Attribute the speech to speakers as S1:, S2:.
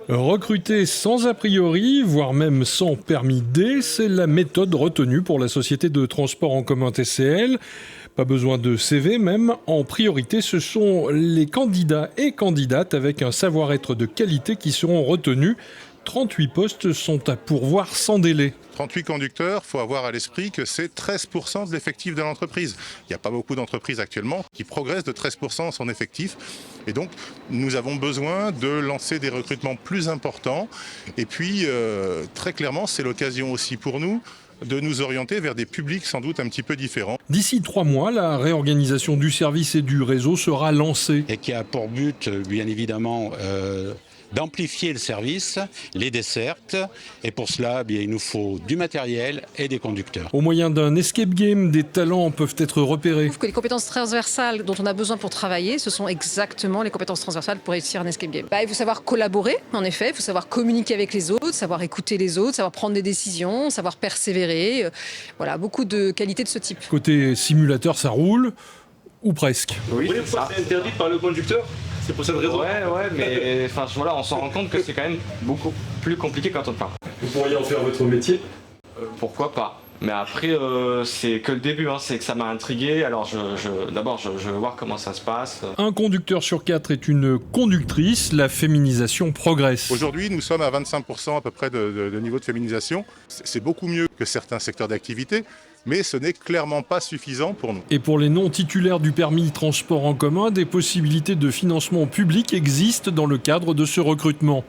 S1: Recruter sans a priori, voire même sans permis D, c'est la méthode retenue pour la société de transport en commun TCL. Pas besoin de CV même. En priorité, ce sont les candidats et candidates avec un savoir-être de qualité qui seront retenus. 38 postes sont à pourvoir sans délai.
S2: 38 conducteurs, il faut avoir à l'esprit que c'est 13% de l'effectif de l'entreprise. Il n'y a pas beaucoup d'entreprises actuellement qui progressent de 13% son effectif. Et donc, nous avons besoin de lancer des recrutements plus importants. Et puis, très clairement, c'est l'occasion aussi pour nous de nous orienter vers des publics sans doute un petit peu différents.
S1: D'ici 3 mois, la réorganisation du service et du réseau sera lancée.
S3: Et qui a pour but, bien évidemment, d'amplifier le service, les dessertes, et pour cela, il nous faut du matériel et des conducteurs.
S1: Au moyen d'un escape game, des talents peuvent être repérés.
S4: Je trouve que les compétences transversales dont on a besoin pour travailler, ce sont exactement les compétences transversales pour réussir un escape game. Il faut savoir collaborer, en effet, il faut savoir communiquer avec les autres, savoir écouter les autres, savoir prendre des décisions, savoir persévérer. Voilà, beaucoup de qualités de ce type.
S1: Côté simulateur, ça roule, ou presque.
S5: Oui, c'est interdit par le conducteur. C'est pour cette raison.
S6: Ouais, mais voilà, on s'en rend compte que c'est quand même beaucoup plus compliqué quand on parle.
S5: Vous pourriez en faire votre métier.
S6: Pourquoi pas? Mais après, c'est que le début, c'est que ça m'a intrigué. Alors d'abord, je veux voir comment ça se passe.
S1: Un conducteur sur 4 est une conductrice, la féminisation progresse.
S2: Aujourd'hui, nous sommes à 25% à peu près de niveau de féminisation. C'est beaucoup mieux que certains secteurs d'activité, mais ce n'est clairement pas suffisant pour nous.
S1: Et pour les non-titulaires du permis transport en commun, des possibilités de financement public existent dans le cadre de ce recrutement.